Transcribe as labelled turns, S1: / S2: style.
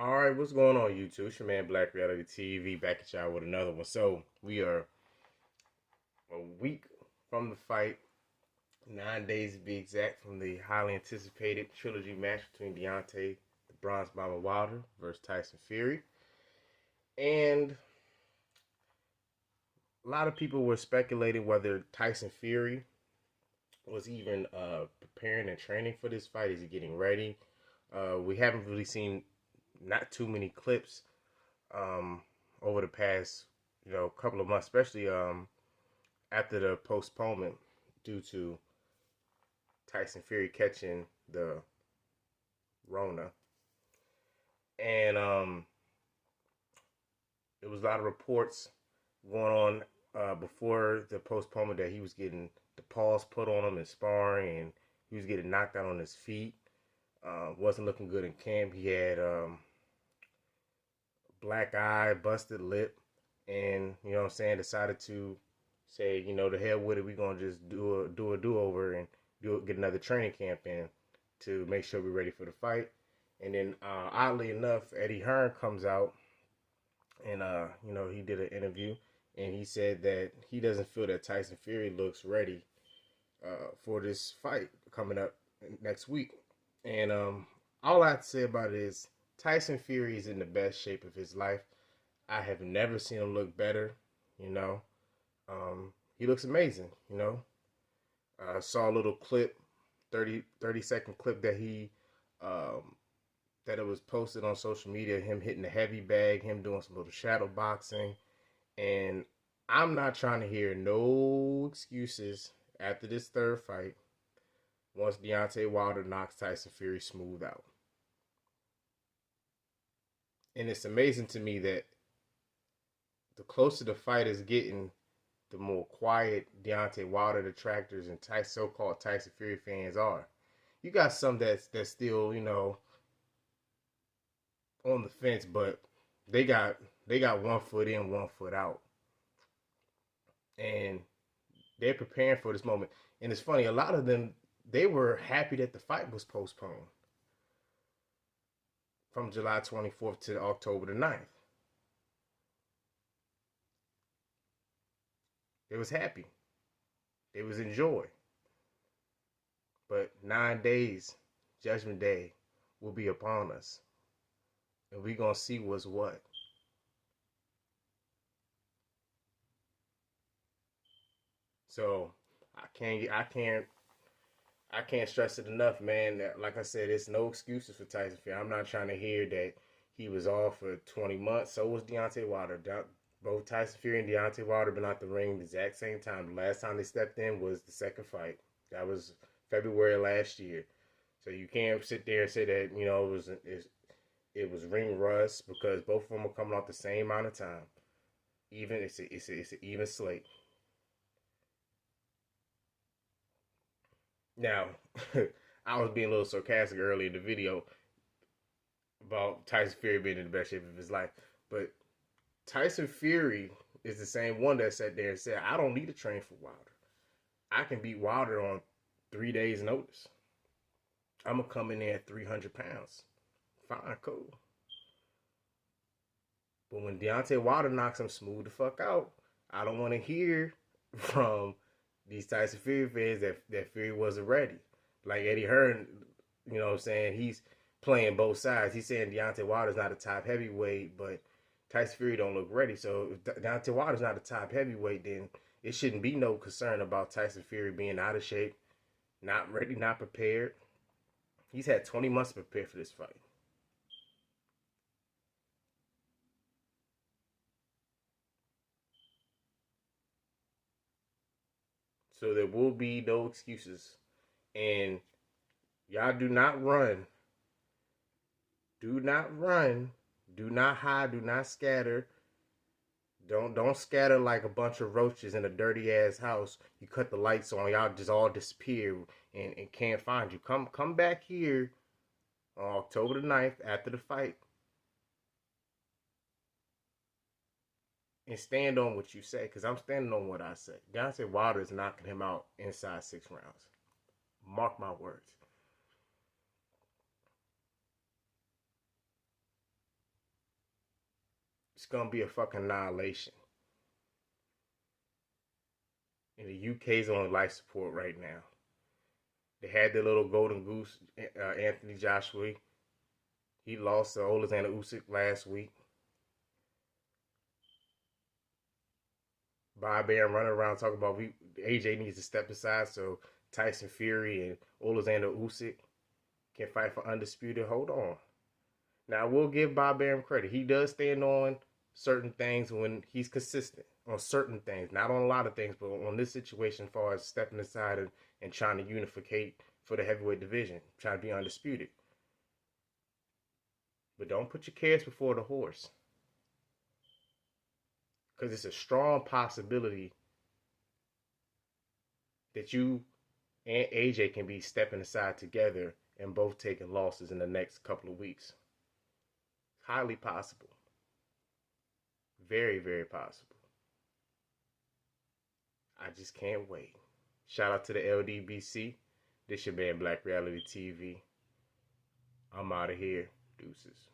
S1: All right, what's going on, YouTube? It's your man Black Reality TV back at y'all with another one. So we are a week from the fight, 9 days to be exact, from the highly anticipated trilogy match between Deontay, the Bronze Bomber Wilder, versus Tyson Fury. And a lot of people were speculating whether Tyson Fury was even preparing and training for this fight. Is he getting ready? We haven't really seen not too many clips um, over the past couple of months, especially after the postponement due to Tyson Fury catching the Rona, and there was a lot of reports going on before the postponement that he was getting the paws put on him in sparring, and he was getting knocked out on his feet. Wasn't looking good in camp. He had black eye, busted lip, and what I'm saying, decided to say, the hell with it, we're gonna just do over and get another training camp in to make sure we're ready for the fight. And then oddly enough, Eddie Hearn comes out and he did an interview and he said that he doesn't feel that Tyson Fury looks ready for this fight coming up next week. And all I have to say about it is Tyson Fury is in the best shape of his life. I have never seen him look better. You know, he looks amazing. I saw a little clip, 30-second clip that that it was posted on social media. Him hitting the heavy bag, him doing some little shadow boxing, and I'm not trying to hear no excuses after this third fight. Once Deontay Wilder knocks Tyson Fury smooth out. And it's amazing to me that the closer the fight is getting, the more quiet Deontay Wilder detractors and so-called Tyson Fury fans are. You got some that's still, on the fence, but they got 1 foot in, 1 foot out. And they're preparing for this moment. And it's funny, a lot of them, they were happy that the fight was postponed from July 24th to October the 9th. They was happy. They was in joy. But 9 days, Judgment Day, will be upon us. And we gonna see what's what. So I can't stress it enough, man. That, like I said, it's no excuses for Tyson Fury. I'm not trying to hear that he was off for 20 months. So was Deontay Wilder. Both Tyson Fury and Deontay Wilder been out the ring the exact same time. The last time they stepped in was the second fight. That was February last year. So you can't sit there and say that it was ring rust, because both of them are coming off the same amount of time. Even it's an even slate. Now, I was being a little sarcastic earlier in the video about Tyson Fury being in the best shape of his life, but Tyson Fury is the same one that sat there and said, I don't need to train for Wilder. I can beat Wilder on 3 days' notice. I'm going to come in there at 300 pounds. Fine, cool. But when Deontay Wilder knocks him smooth the fuck out, I don't want to hear from these Tyson Fury fans that Fury wasn't ready. Like Eddie Hearn, what I'm saying? He's playing both sides. He's saying Deontay Wilder's not a top heavyweight, but Tyson Fury don't look ready. So if Deontay Wilder's not a top heavyweight, then it shouldn't be no concern about Tyson Fury being out of shape, not ready, not prepared. He's had 20 months to prepare for this fight. So there will be no excuses. And y'all do not run. Do not run. Do not hide. Do not scatter. Don't scatter like a bunch of roaches in a dirty ass house. You cut the lights on, y'all just all disappear and can't find you. Come back here on October the 9th after the fight and stand on what you say, because I'm standing on what I say. Deontay Wilder is knocking him out inside 6 rounds. Mark my words. It's gonna be a fucking annihilation. And the UK's on life support right now. They had their little golden goose, Anthony Joshua. He lost to Alexander Usyk last week. Bob Arum running around talking about AJ needs to step aside so Tyson Fury and Alexander Usyk can fight for undisputed. Hold on. Now, we'll give Bob Arum credit. He does stand on certain things when he's consistent on certain things. Not on a lot of things, but on this situation as far as stepping aside and trying to unificate for the heavyweight division, trying to be undisputed. But don't put your carrots before the horse. Because it's a strong possibility that you and AJ can be stepping aside together and both taking losses in the next couple of weeks. Highly possible. Very, very possible. I just can't wait. Shout out to the LDBC. This your man Black Reality TV. I'm out of here. Deuces.